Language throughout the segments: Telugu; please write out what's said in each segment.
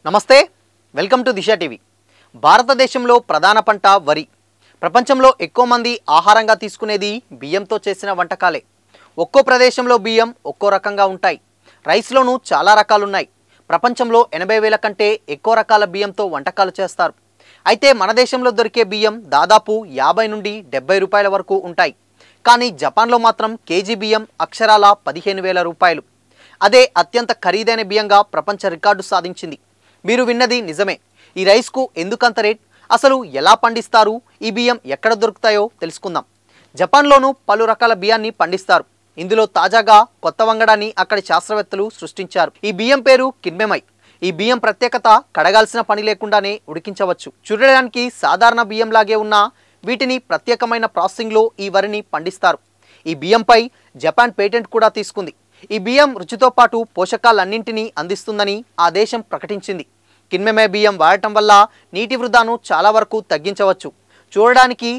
నమస్తే, వెల్కమ్ టు దిశ టీవీ. భారతదేశంలో ప్రధాన పంట వరి. ప్రపంచంలో ఎక్కువ మంది ఆహారంగా తీసుకునేది బియ్యంతో చేసిన వంటకాలే. ఒక్కో ప్రదేశంలో బియ్యం ఒక్కో రకంగా ఉంటాయి. రైస్లోనూ చాలా రకాలున్నాయి. ప్రపంచంలో 80,000 కంటే ఎక్కువ రకాల బియ్యంతో వంటకాలు చేస్తారు. అయితే మన దేశంలో దొరికే బియ్యం దాదాపు 50 నుండి 70 రూపాయల వరకు ఉంటాయి. కానీ జపాన్లో మాత్రం కేజీ బియ్యం అక్షరాల 15,000 రూపాయలు. అదే అత్యంత ఖరీదైన బియ్యంగా ప్రపంచ రికార్డు సాధించింది. మీరు విన్నది నిజమే. ఈ రైస్కు ఎందుకంత రేట్, అసలు ఎలా పండిస్తారు, ఈ బియ్యం ఎక్కడ దొరుకుతాయో తెలుసుకుందాం. జపాన్లోనూ పలు రకాల బియ్యాన్ని పండిస్తారు. ఇందులో తాజాగా కొత్త వంగడాన్ని అక్కడి శాస్త్రవేత్తలు సృష్టించారు. ఈ బియ్యం పేరు కిన్మెమై. ఈ బియ్యం ప్రత్యేకత కడగాల్సిన పని లేకుండానే ఉడికించవచ్చు. చూడడానికి సాధారణ బియ్యంలాగే ఉన్న వీటిని ప్రత్యేకమైన ప్రాసెసింగ్లో ఈ వరిని పండిస్తారు. ఈ బియ్యంపై జపాన్ పేటెంట్ కూడా తీసుకుంది. ఈ బియ్యం రుచితో పాటు పోషకాలన్నింటినీ అందిస్తుందని ఆ దేశం ప్రకటించింది. కిన్మెమై బియ్యం వాడటం వల్ల నీటి వృధాను చాలా వరకు తగ్గించవచ్చు. చూడడానికి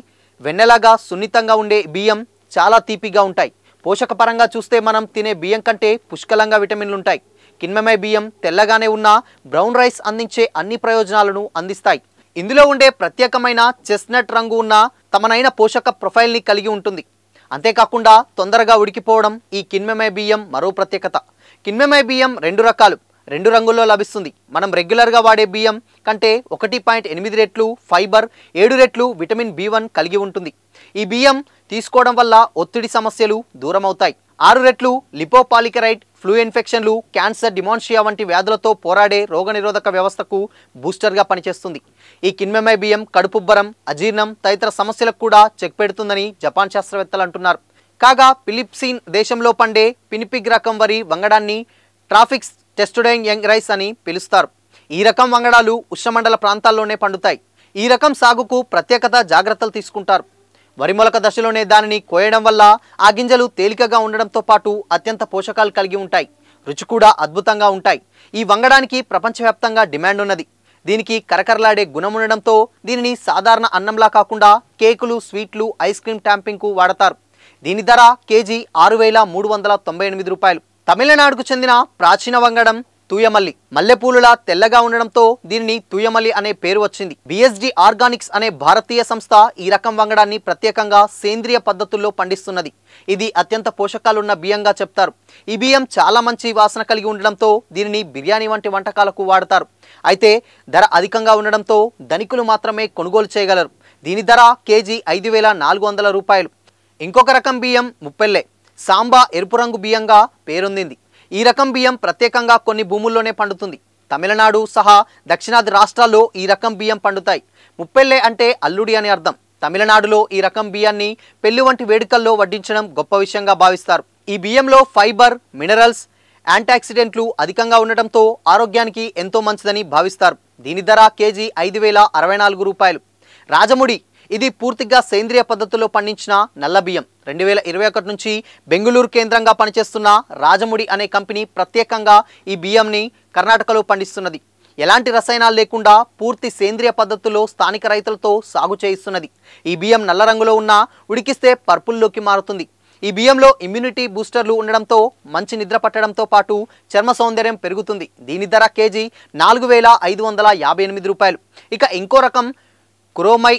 వెన్నెలాగా సున్నితంగా ఉండే బియ్యం చాలా తీపిగా ఉంటాయి. పోషకపరంగా చూస్తే మనం తినే బియ్యం కంటే పుష్కలంగా విటమిన్లు ఉంటాయి. కిన్మెమై బియ్యం తెల్లగానే ఉన్న బ్రౌన్ రైస్ అందించే అన్ని ప్రయోజనాలను అందిస్తాయి. ఇందులో ఉండే ప్రత్యేకమైన చెస్ట్నట్ రంగు ఉన్న తమనైన పోషక ప్రొఫైల్ని కలిగి ఉంటుంది. అంతేకాకుండా తొందరగా ఉడికిపోవడం ఈ కిన్మెమై బియ్యం మరో ప్రత్యేకత. కిన్మెమై బియ్యం రెండు రంగుల్లో లభిస్తుంది. మనం రెగ్యులర్గా వాడే బియ్యం కంటే 1.8 రెట్లు ఫైబర్, 7 రెట్లు విటమిన్ B1 కలిగి ఉంటుంది. ఈ బియ్యం తీసుకోవడం వల్ల ఒత్తిడి సమస్యలు దూరమవుతాయి. 6 రెట్లు లిపోపాలికరైట్, ఫ్లూ ఇన్ఫెక్షన్లు, క్యాన్సర్, డిమాన్షియా వంటి వ్యాధులతో పోరాడే రోగనిరోధక వ్యవస్థకు బూస్టర్గా పనిచేస్తుంది. ఈ కిన్మెమై బియ్యం కడుపుబ్బరం, అజీర్ణం తదితర సమస్యలకు కూడా చెక్ పెడుతుందని జపాన్ శాస్త్రవేత్తలు అంటున్నారు. కాగా ఫిలిప్పీన్ దేశంలో పండే పినిపిగ్ రకం వరి వంగడాన్ని ట్రాఫిక్స్ టెస్టుడైన్ యంగ్ రైస్ అని పిలుస్తారు. ఈ రకం వంగడాలు ఉష్ణమండల ప్రాంతాల్లోనే పండుతాయి. ఈ రకం సాగుకు ప్రత్యేకత జాగ్రత్తలు తీసుకుంటారు. వరి మొలక దశలోనే దానిని కోయడం వల్ల ఆ గింజలు తేలికగా ఉండడంతో పాటు అత్యంత పోషకాలు కలిగి ఉంటాయి. రుచి కూడా అద్భుతంగా ఉంటాయి. ఈ వంగడానికి ప్రపంచవ్యాప్తంగా డిమాండ్ ఉన్నది. దీనికి కరకరలాడే గుణం ఉండడంతో దీనిని సాధారణ అన్నంలా కాకుండా కేకులు, స్వీట్లు, ఐస్ క్రీమ్ టాంపింగ్కు వాడతారు. దీని ధర కేజీ 6,398 రూపాయలు. తమిళనాడుకు చెందిన ప్రాచీన వంగడం తూయమల్లి. మల్లెపూలులా తెల్లగా ఉండడంతో దీనిని తూయమల్లి అనే పేరు వచ్చింది. BSD ఆర్గానిక్స్ అనే భారతీయ సంస్థ ఈ రకం వంగడాన్ని ప్రత్యేకంగా సేంద్రియ పద్ధతుల్లో పండిస్తున్నది. ఇది అత్యంత పోషకాలున్న బియ్యంగా చెప్తారు. ఈ బియ్యం చాలా మంచి వాసన కలిగి ఉండడంతో దీనిని బిర్యానీ వంటి వంటకాలకు వాడతారు. అయితే ధర అధికంగా ఉండడంతో ధనికులు మాత్రమే కొనుగోలు చేయగలరు. దీని ధర కేజీ 5,400 రూపాయలు. ఇంకొక రకం బియ్యం ముప్పెల్లె. సాంబా ఎరుపు రంగు బియ్యంగా పేరొందింది. ఈ రకం బియ్యం ప్రత్యేకంగా కొన్ని భూముల్లోనే పండుతుంది. తమిళనాడు సహా దక్షిణాది రాష్ట్రాల్లో ఈ రకం బియ్యం పండుతాయి. ముప్పెల్లె అంటే అల్లుడి అని అర్థం. తమిళనాడులో ఈ రకం బియ్యాన్ని పెళ్లి వంటి వేడుకల్లో వడ్డించడం గొప్ప విషయంగా భావిస్తారు. ఈ బియ్యంలో ఫైబర్, మినరల్స్, యాంటాక్సిడెంట్లు అధికంగా ఉండటంతో ఆరోగ్యానికి ఎంతో మంచిదని భావిస్తారు. దీని ధర కేజీ 5,064 రూపాయలు. రాజముడి. ఇది పూర్తిగా సేంద్రియ పద్ధతిలో పండించిన నల్ల బియ్యం. 2021 నుంచి బెంగుళూరు కేంద్రంగా పనిచేస్తున్న రాజముడి అనే కంపెనీ ప్రత్యేకంగా ఈ బియ్యంని కర్ణాటకలో పండిస్తున్నది. ఎలాంటి రసాయనాలు లేకుండా పూర్తి సేంద్రియ పద్ధతిలో స్థానిక రైతులతో సాగు చేయిస్తున్నది. ఈ బియ్యం నల్ల రంగులో ఉన్న ఉడికిస్తే పర్పుల్లోకి మారుతుంది. ఈ బియ్యంలో ఇమ్యూనిటీ బూస్టర్లు ఉండడంతో మంచి నిద్ర పట్టడంతో పాటు చర్మ సౌందర్యం పెరుగుతుంది. దీని ధర కేజీ 4,558 రూపాయలు. ఇక ఇంకో రకం కురోమై.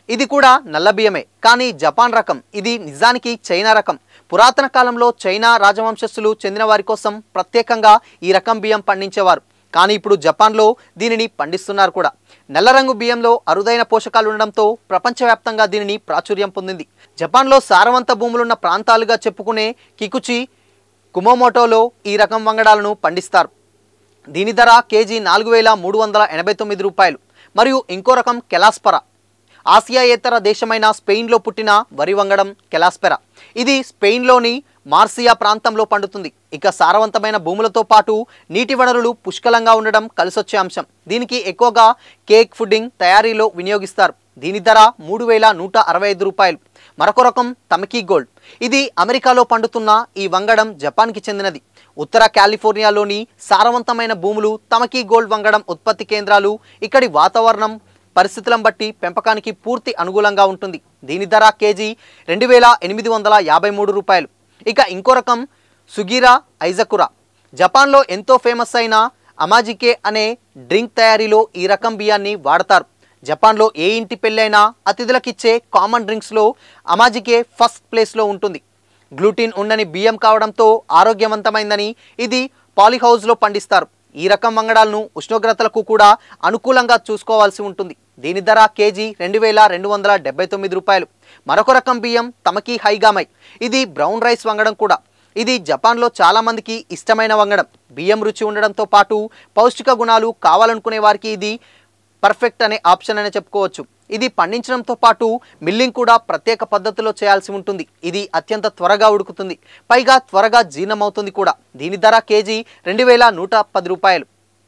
ఇది కూడా నల్ల బియ్యమే, కానీ జపాన్ రకం. ఇది నిజానికి చైనా రకం. పురాతన కాలంలో చైనా రాజవంశస్థులు చెందిన వారి కోసం ప్రత్యేకంగా ఈ రకం బియ్యం పండించేవారు. కానీ ఇప్పుడు జపాన్లో దీనిని పండిస్తున్నారు కూడా. నల్ల రంగు బియ్యంలో అరుదైన పోషకాలు ఉండడంతో ప్రపంచవ్యాప్తంగా దీనిని ప్రాచుర్యం పొందింది. జపాన్లో సారవంత భూములున్న ప్రాంతాలుగా చెప్పుకునే కికుచి, కుమోమోటోలో ఈ రకం వంగడాలను పండిస్తారు. దీని ధర కేజీ 4,389 రూపాయలు. మరియు ఇంకో రకం కెలాస్పరా. ఆసియాయేతర దేశమైన స్పెయిన్లో పుట్టిన వరి వంగడం కెలాస్పెరా. ఇది స్పెయిన్లోని మార్సియా ప్రాంతంలో పండుతుంది. ఇక సారవంతమైన భూములతో పాటు నీటి వనరులు పుష్కలంగా ఉండడం కలిసొచ్చే అంశం. దీనికి ఎక్కువగా కేక్ ఫుడ్డింగ్ తయారీలో వినియోగిస్తారు. దీని ధర 3,165 రూపాయలు. మరొక రకం తమకీ గోల్డ్. ఇది అమెరికాలో పండుతున్న ఈ వంగడం జపాన్కి చెందినది. ఉత్తర కాలిఫోర్నియాలోని సారవంతమైన భూములు తమకీ గోల్డ్ వంగడం ఉత్పత్తి కేంద్రాలు. ఇక్కడి వాతావరణం పరిస్థితులను బట్టి పెంపకానికి పూర్తి అనుకూలంగా ఉంటుంది. దీని ధర కేజీ 2,853 రూపాయలు. ఇక ఇంకో రకం సుగిరా ఐజకురా. జపాన్లో ఎంతో ఫేమస్ అయిన అమాజికే అనే డ్రింక్ తయారీలో ఈ రకం బియ్యాన్ని వాడతారు. జపాన్లో ఏ ఇంటి పెళ్ళైనా అతిథులకిచ్చే కామన్ డ్రింక్స్లో అమాజికే ఫస్ట్ ప్లేస్లో ఉంటుంది. గ్లూటిన్ ఉండని బియ్యం కావడంతో ఆరోగ్యవంతమైందని ఇది పాలీహౌస్లో పండిస్తారు. ఈ రకం వంగడాలను ఉష్ణోగ్రతలకు కూడా అనుకూలంగా చూసుకోవాల్సి ఉంటుంది. దీని ధర కేజీ 2279 రూపాయలు. మరొక రకం బియ్యం తమకి హైగామై. ఇది బ్రౌన్ రైస్ వంగడం కూడా. ఇది జపాన్లో చాలామందికి ఇష్టమైన వంగడం. బియ్యం రుచి ఉండడంతో పాటు పౌష్టిక గుణాలు కావాలనుకునే వారికి ఇది పర్ఫెక్ట్ అనే ఆప్షన్ అనే చెప్పుకోవచ్చు. ఇది పండించడంతో పాటు మిల్లింగ్ కూడా ప్రత్యేక పద్ధతిలో చేయాల్సి ఉంటుంది. ఇది అత్యంత త్వరగా ఉడుకుతుంది, పైగా త్వరగా జీర్ణమవుతుంది కూడా. దీని ధర కేజీ 2110 రూపాయలు.